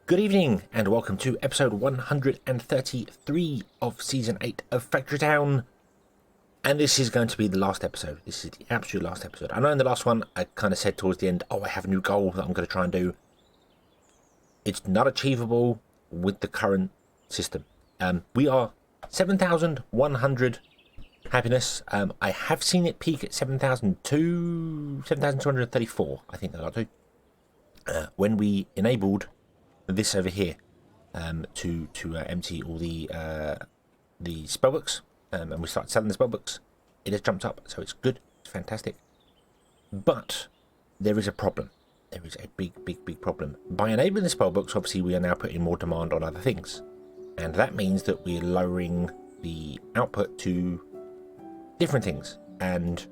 Good evening and welcome to episode 133 of season 8 of Factory Town. And this is going to be the last episode. This is the absolute last episode. I know in the last one I kind of said towards the end, I have a new goal that I'm going to try and do. It's not achievable with the current system. We are 7,100 happiness. I have seen it peak at 7,234, I think I got to. When we enabled this over here to empty all the spellbooks, and we started selling the spellbooks, it has jumped up, so it's good, it's fantastic. But there is a problem. There is a big problem. By enabling the spellbooks, obviously we are now putting more demand on other things, and that means that we're lowering the output to different things. And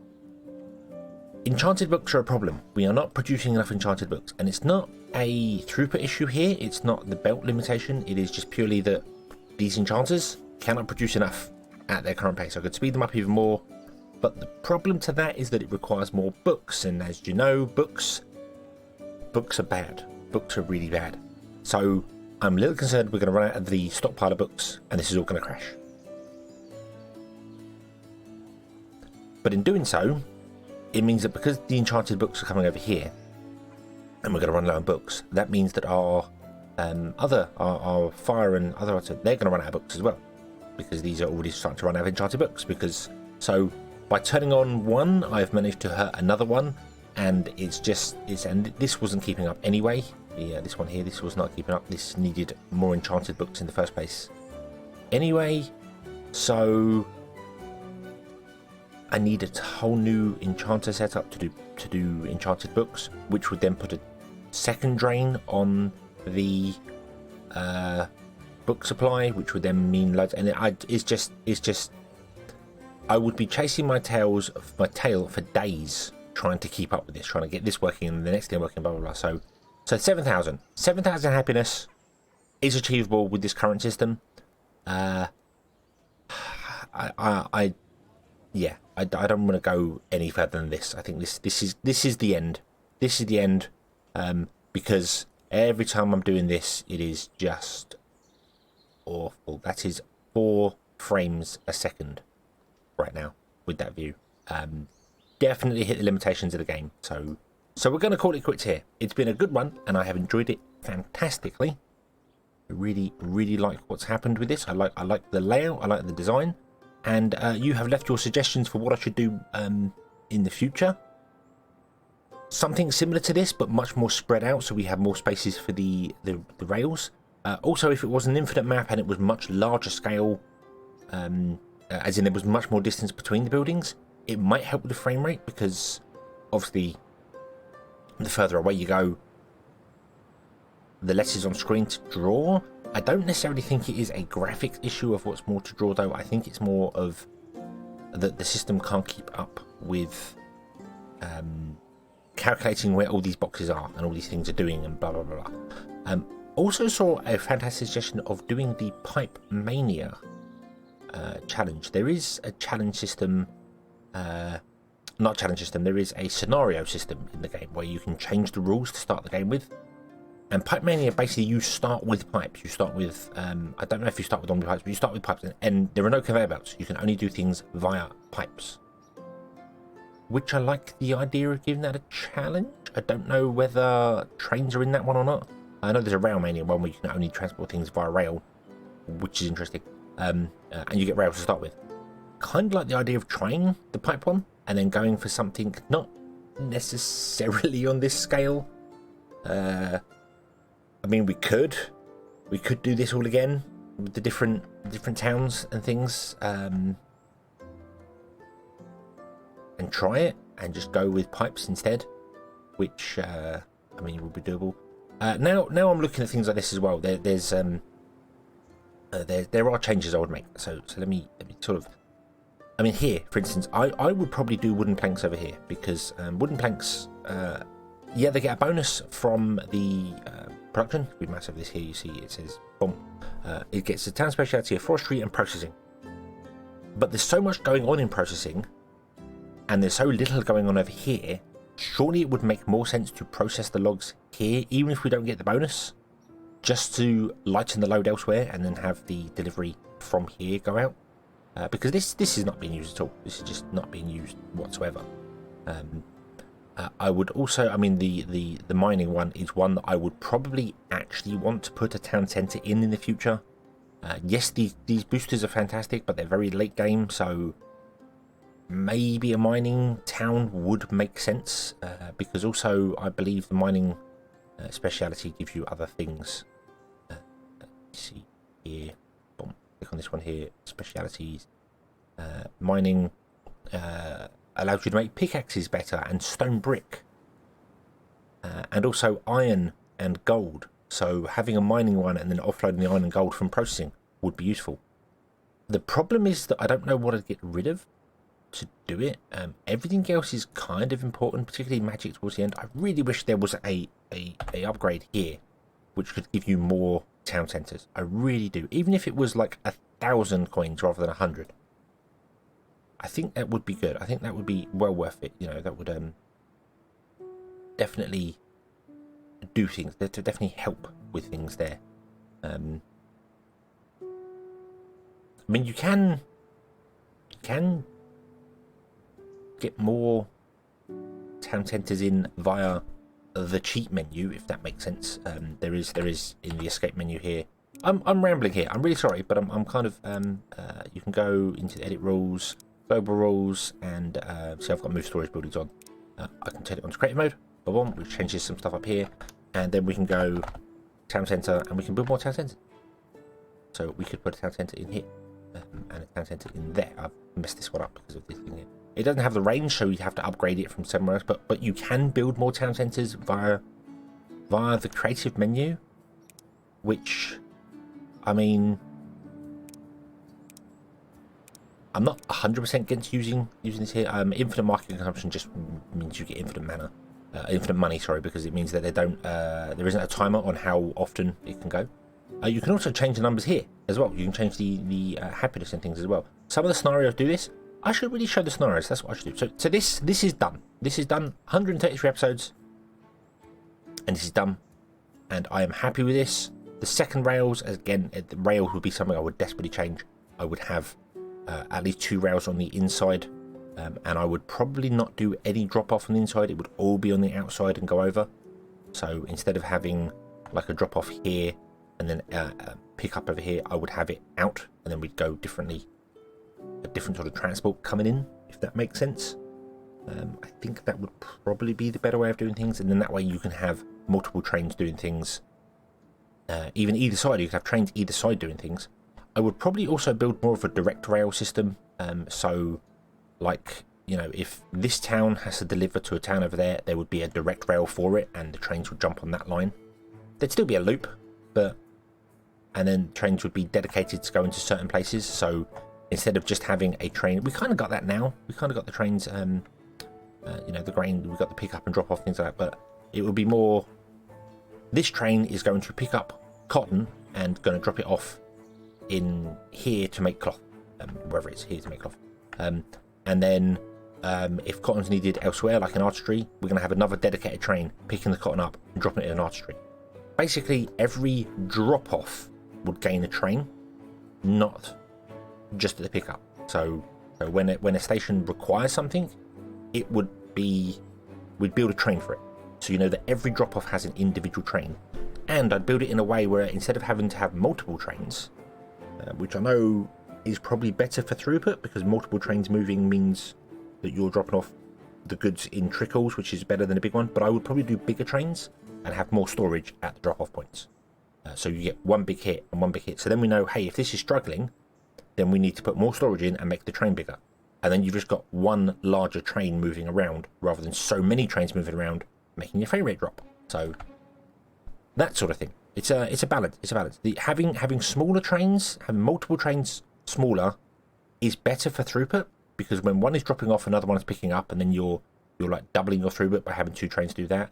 enchanted books are a problem. We are not producing enough enchanted books, and it's not a throughput issue here. It's not the belt limitation. It is just purely that these enchanters cannot produce enough at their current pace. I could speed them up even more, but the problem to that is that it requires more books, and as you know, books are bad. Books are really bad. So I'm a little concerned we're going to run out of the stockpile of books, and this is all going to crash. But in doing so, it means that because the enchanted books are coming over here, and we're going to run low on books, that means that our our fire and other items, they're going to run out of books as well, because these are already starting to run out of enchanted books. So by turning on one, I've managed to hurt another one, and and this wasn't keeping up anyway. This one here, this was not keeping up. This needed more enchanted books in the first place anyway, so I need a whole new enchanter setup to do enchanted books, which would then put a second drain on the book supply, which would then mean loads. And it's just I would be chasing my tail for days trying to keep up with this, trying to get this working and the next thing working, blah blah blah. So 7,000 happiness is achievable with this current system. I don't want to go any further than this. I think this is the end. This is the end, because every time I'm doing this, it is just awful. That is 4 frames a second right now with that view. Definitely hit the limitations of the game. So we're going to call it quits here. It's been a good one, and I have enjoyed it fantastically. I really like what's happened with this. I like the layout. I like the design. And you have left your suggestions for what I should do in the future. Something similar to this, but much more spread out, so we have more spaces for the rails. Also, if it was an infinite map and it was much larger scale, as in there was much more distance between the buildings, it might help with the frame rate, because obviously the further away you go, the less is on screen to draw. I don't necessarily think it is a graphics issue of what's more to draw, though. I think it's more of that the system can't keep up with calculating where all these boxes are and all these things are doing and blah blah blah. Also saw a fantastic suggestion of doing the Pipe Mania challenge. There is a challenge system, not challenge system. There is a scenario system in the game where you can change the rules to start the game with. And Pipe Mania, basically, you start with pipes. You start with, I don't know if you start with only pipes, but you start with pipes, and there are no conveyor belts. You can only do things via pipes. Which I like the idea of giving that a challenge. I don't know whether trains are in that one or not. I know there's a Rail Mania one where you can only transport things via rail, which is interesting. And you get rail to start with. Kind of like the idea of trying the pipe one, and then going for something not necessarily on this scale. I mean, we could do this all again with the different towns and things, and try it and just go with pipes instead, which I mean would be doable. Now I'm looking at things like this as well. There are changes I would make. So let me sort of. I mean, here, for instance, I would probably do wooden planks over here, because wooden planks, yeah, they get a bonus from the production. If we mouse over this here, you see it says boom. It gets a town speciality of forestry and processing. But there's so much going on in processing, and there's so little going on over here. Surely it would make more sense to process the logs here, even if we don't get the bonus, just to lighten the load elsewhere and then have the delivery from here go out. Because this is not being used at all. This is just not being used whatsoever. I would also, I mean, the mining one is one that I would probably actually want to put a town centre in the future. Yes, these boosters are fantastic, but they're very late game, so maybe a mining town would make sense. Because also, I believe the mining speciality gives you other things. Let's see here. Boom. Click on this one here. Specialities. Mining allows you to make pickaxes better and stone brick. And also iron and gold. So having a mining one and then offloading the iron and gold from processing would be useful. The problem is that I don't know what I'd get rid of to do it. Everything else is kind of important, particularly magic towards the end. I really wish there was a upgrade here which could give you more town centres. I really do. Even if it was like 1,000 coins rather than 100. I think that would be good. I think that would be well worth it. You know, that would definitely do things. To definitely help with things there. I mean, you can get more town centres in via the cheat menu, if that makes sense. There is in the escape menu here. I'm rambling here. I'm really sorry, but I'm kind of you can go into the edit rules, global rules, and see I've got move storage buildings on. I can turn it on to creative mode. Boom, which changes some stuff up here, and then we can go town centre and we can build more town centres. So we could put a town centre in here and a town centre in there. I've messed this one up because of this thing here. It doesn't have the range, so you have to upgrade it from somewhere else. But you can build more town centres via the creative menu, which, I mean, I'm not 100% against using this here. Infinite market consumption just means you get infinite money, sorry, because it means that there isn't a timer on how often it can go. You can also change the numbers here as well. You can change the happiness and things as well. Some of the scenarios do this. I should really show the scenarios. That's what I should do. So this is done. This is done. 133 episodes, and this is done. And I am happy with this. The second rails, again, the rails would be something I would desperately change. I would have at least 2 rails on the inside, and I would probably not do any drop off on the inside. It would all be on the outside and go over. So instead of having like a drop off here and then pick up over here, I would have it out, and then we'd go differently. A different sort of transport coming in, if that makes sense. I think that would probably be the better way of doing things, and then that way you can have multiple trains doing things. Even either side, you could have trains either side doing things. I would probably also build more of a direct rail system. So, like, you know, if this town has to deliver to a town over there, there would be a direct rail for it, and the trains would jump on that line. There'd still be a loop, and then trains would be dedicated to go into certain places. So instead of just having a train, we kind of got that now. We kind of got the trains, you know, the grain, we've got the pick up and drop off, things like that. But it would be more, this train is going to pick up cotton and going to drop it off in here to make cloth, wherever it's here to make cloth. And then if cotton's needed elsewhere, like an artistry, we're going to have another dedicated train picking the cotton up and dropping it in an artistry. Basically, every drop off would gain a train, not just at the pickup. So when a station requires something, it would be, we'd build a train for it. So you know that every drop off has an individual train, and I'd build it in a way where instead of having to have multiple trains, which I know is probably better for throughput, because multiple trains moving means that you're dropping off the goods in trickles, which is better than a big one. But I would probably do bigger trains and have more storage at the drop off points. So you get one big hit and one big hit. So then we know, hey, if this is struggling, then we need to put more storage in and make the train bigger. And then you've just got one larger train moving around rather than so many trains moving around, making your frame rate drop. So that sort of thing. It's a balance. It's a balance. Having smaller trains, having multiple trains smaller, is better for throughput, because when one is dropping off, another one is picking up, and then you're like doubling your throughput by having 2 trains do that.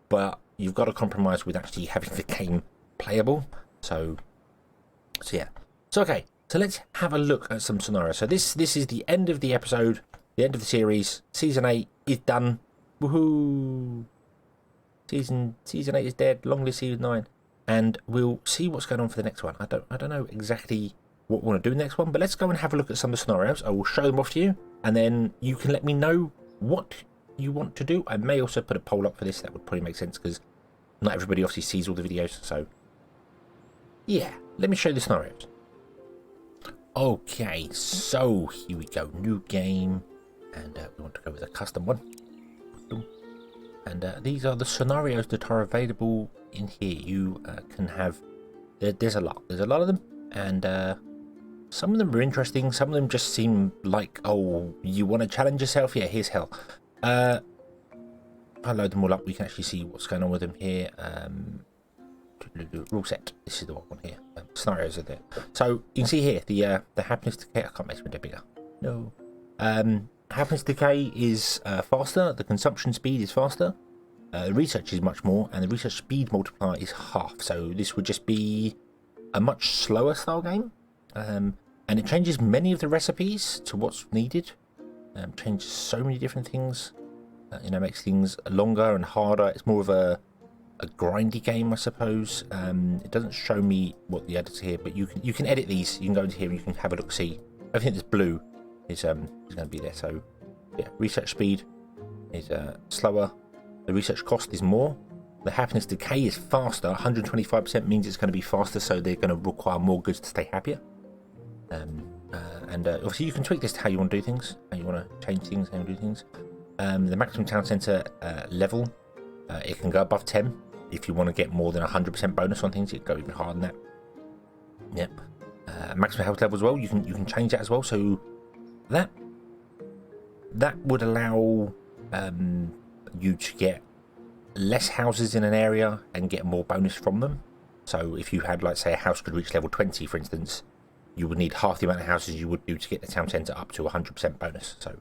But you've got to compromise with actually having the game playable. So yeah. So okay. So let's have a look at some scenarios. So this is the end of the episode, the end of the series. Season 8 is done. Woohoo! Season 8 is dead. Long live Season 9. and we'll see what's going on for the next one. I don't know exactly what we want to do in the next one, but let's go and have a look at some of the scenarios. I will show them off to you, and then you can let me know what you want to do. I may also put a poll up for this. That would probably make sense because not everybody obviously sees all the videos. So yeah, let me show you the scenarios. Okay, so here we go. New game, and we want to go with a custom one. And these are the scenarios that are available in here. You can have there's a lot of them, and some of them are interesting. Some of them just seem like, oh, you want to challenge yourself? Yeah, here's hell. I'll load them all up. We can actually see what's going on with them here. Rule set. This is the one here. Scenarios are there. So you can see here the happiness decay. I can't make it a bit bigger. No. Happiness decay is faster. The consumption speed is faster. The research is much more, and the research speed multiplier is half. So this would just be a much slower style game. And it changes many of the recipes to what's needed. Changes so many different things. Makes things longer and harder. It's more of a grindy game, I suppose. It doesn't show me what the edits here, but you can edit these. You can go into here and you can have a look, see. Everything that's blue is going to be there. So yeah, research speed is slower. The research cost is more. The happiness decay is faster. 125% means it's going to be faster, so they're going to require more goods to stay happier. And obviously you can tweak this to how you want to do things, how you want to change things, how you do things. The maximum town centre level, it can go above 10. If you want to get more than 100% bonus on things, it can go even harder than that. Yep. Maximum health level as well, you can change that as well. So that would allow you to get less houses in an area and get more bonus from them. So if you had, like, say, a house could reach level 20, for instance, you would need half the amount of houses you would do to get the town centre up to 100% bonus. So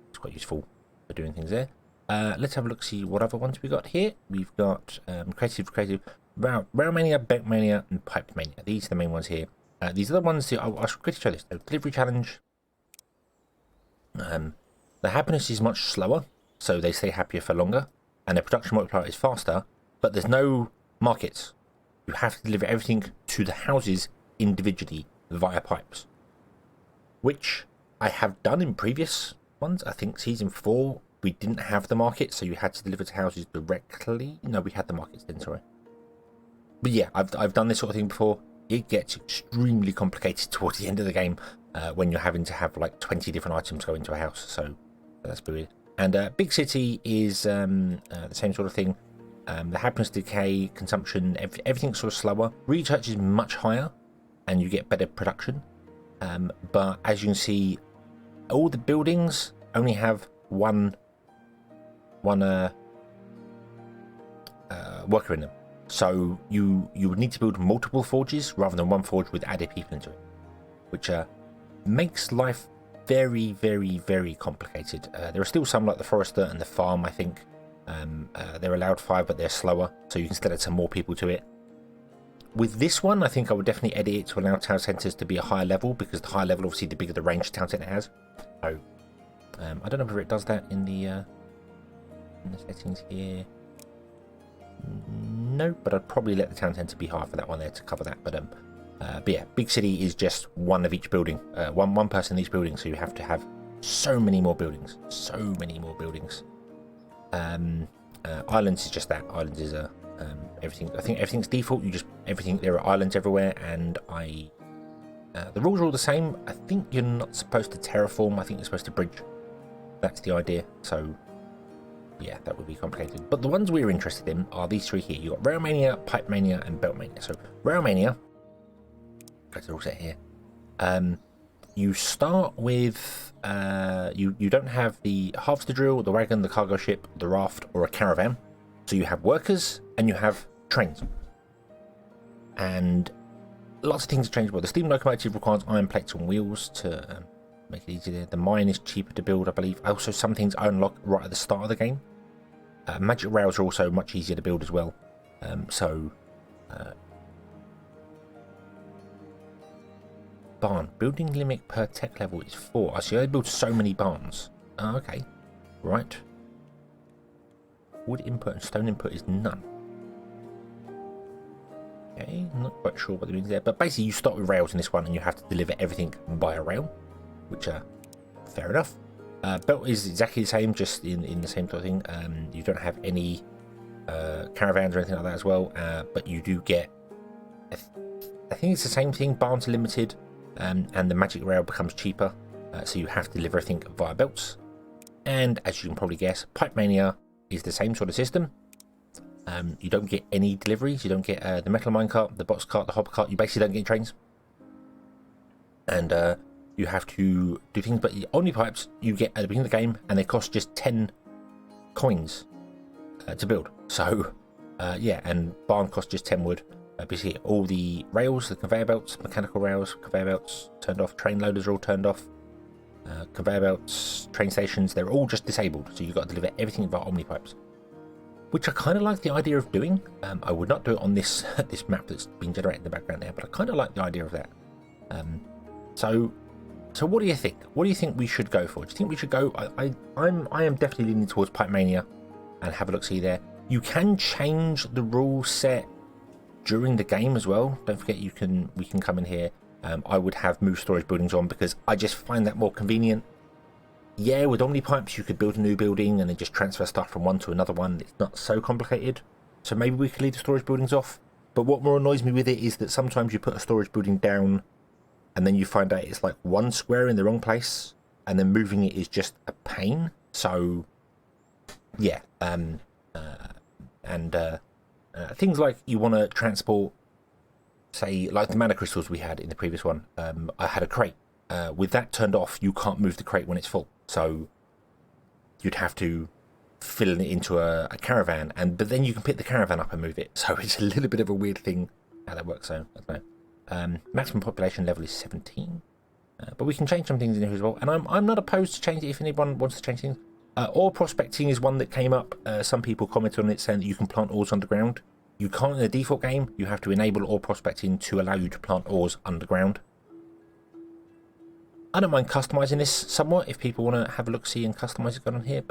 it's quite useful for doing things there. Let's have a look, see what other ones we got here. We've got creative, Rail Mania, Bank Mania, and Pipe Mania. These are the main ones here. These are the ones that I should quickly show this. So, delivery challenge. The happiness is much slower, so they stay happier for longer, and the production multiplier is faster, but there's no markets. You have to deliver everything to the houses individually via pipes, which I have done in previous ones. I think season 4 we didn't have the market, so you had to deliver to houses directly. No, we had the markets then, sorry. But yeah, I've done this sort of thing before. It gets extremely complicated towards the end of the game when you're having to have like 20 different items go into a house, so that's weird. And Big City is the same sort of thing. The happiness decay, consumption, everything's sort of slower. Research is much higher, and you get better production. But as you can see, all the buildings only have one worker in them. So you would need to build multiple forges rather than one forge with added people into it, which makes life very, very, very complicated. There are still some like the forester and the farm, I think. They're allowed 5, but they're slower, so you can still add some more people to it. With this one, I think I would definitely edit it to allow town centres to be a higher level, because the higher level, obviously, the bigger the range town centre has. So, I don't know whether it does that in the settings here. No, but I'd probably let the town centre be higher for that one there to cover that. But yeah, Big City is just one of each building, one person in each building, so you have to have so many more buildings, Islands is just that. Islands is everything. I think everything's default. There are islands everywhere, and the rules are all the same. I think you're not supposed to terraform. I think you're supposed to bridge. That's the idea. So yeah, that would be complicated. But the ones we're interested in are these 3 here. You've got Rail Mania, Pipe Mania, and Belt Mania. So Rail Mania, that's all set here. You start with you don't have the harvester drill, the wagon, the cargo ship, the raft, or a caravan. So you have workers and you have trains. And lots of things are changeable. The steam locomotive requires iron plates and wheels to make it easier. The mine is cheaper to build, I believe. Also, some things unlock right at the start of the game. Magic rails are also much easier to build as well. Barn. Building limit per tech level is 4. I see I build so many barns. Oh, okay. Right. Wood input and stone input is none. Okay, I'm not quite sure what it means there, but basically you start with rails in this one and you have to deliver everything by a rail, which fair enough. Belt is exactly the same, just in the same sort of thing. You don't have any caravans or anything like that as well, but you do get, I think it's the same thing, barns are limited, and the magic rail becomes cheaper, so you have to deliver everything via belts. And as you can probably guess, Pipe Mania is the same sort of system. You don't get any deliveries, you don't get the metal minecart, the box cart, the hopper cart, you basically don't get trains. And you have to do things, but the only pipes you get at the beginning of the game, and they cost just 10 coins to build. So yeah, and barn costs just 10 wood. Basically all the rails, the conveyor belts, mechanical rails, conveyor belts turned off, train loaders are all turned off, conveyor belts, train stations, they're all just disabled, so you've got to deliver everything via omni pipes, which I kind of like the idea of doing. I would not do it on this this map that's been generated in the background there, but I kind of like the idea of that. So what do you think? What do you think we should go for? Do you think we should go? I am definitely leaning towards Pipe Mania, and have a look see there. You can change the rule set during the game as well. Don't forget we can come in here. I would have move storage buildings on because I just find that more convenient. Yeah, with omni pipes you could build a new building and then just transfer stuff from one to another one. It's not so complicated. So maybe we could leave the storage buildings off. But what more annoys me with it is that sometimes you put a storage building down and then you find out it's like one square in the wrong place, and then moving it is just a pain. So yeah, things like you want to transport, say, like the mana crystals we had in the previous one. I had a crate. With that turned off, you can't move the crate when it's full. So you'd have to fill it into a caravan, but then you can pick the caravan up and move it. So it's a little bit of a weird thing how that works. So I don't know. Maximum population level is 17, but we can change some things in here as well. And I'm not opposed to change it if anyone wants to change things. Ore prospecting is one that came up. Some people commented on it saying that you can plant ores underground. You can't in the default game. You have to enable ore prospecting to allow you to plant ores underground. I don't mind customizing this somewhat if people want to have a look, see, and customize it on here.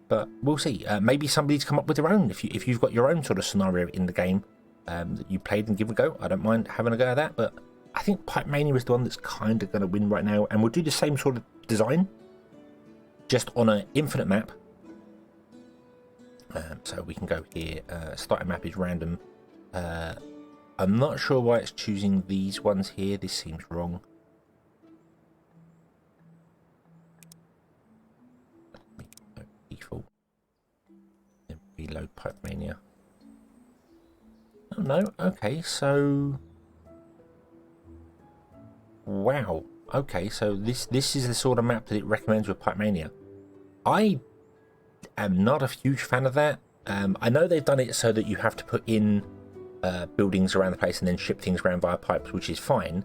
But we'll see. Maybe somebody's come up with their own. If you've got your own sort of scenario in the game that you played and give a go, I don't mind having a go at that. But I think Pipe Mania is the one that's kind of going to win right now, and we'll do the same sort of design, just on an infinite map. So we can go here. Starting map is random. I'm not sure why it's choosing these ones here. This seems wrong. Default. Then reload Pipe Mania. Oh no. Okay, so wow. Okay, so this is the sort of map that it recommends with Pipe Mania. I am not a huge fan of that. I know they've done it so that you have to put in buildings around the place and then ship things around via pipes, which is fine.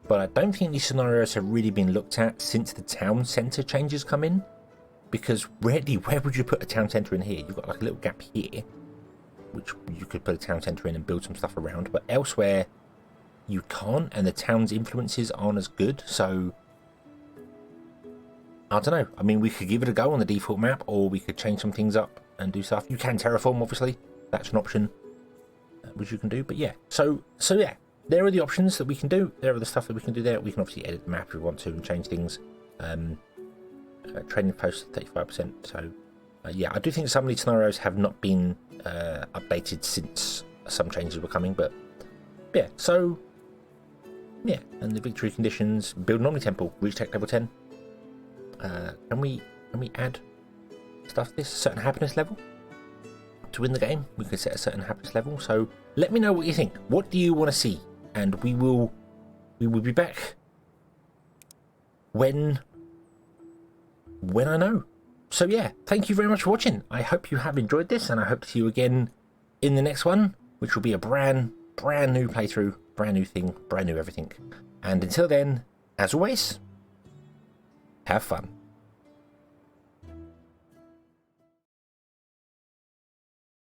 But I don't think these scenarios have really been looked at since the town centre changes come in. Because really, where would you put a town centre in here? You've got like a little gap here, which you could put a town centre in and build some stuff around. But elsewhere, you can't, and the town's influences aren't as good. So I don't know. I mean, we could give it a go on the default map, or we could change some things up and do stuff. You can terraform, obviously. That's an option, which you can do. But yeah, so yeah, there are the options that we can do. There are the stuff that we can do there. We can obviously edit the map if we want to and change things. Training post 35%. So yeah, I do think some of these scenarios have not been updated since some changes were coming. But yeah, so yeah, and the victory conditions: build an Omni Temple, reach tech level 10. Can we add stuff? This certain happiness level to win the game. We could set a certain happiness level. So let me know what you think. What do you want to see? And we will be back when I know. So yeah, thank you very much for watching. I hope you have enjoyed this, and I hope to see you again in the next one, which will be a brand new playthrough, brand new thing, brand new everything. And until then, as always, have fun.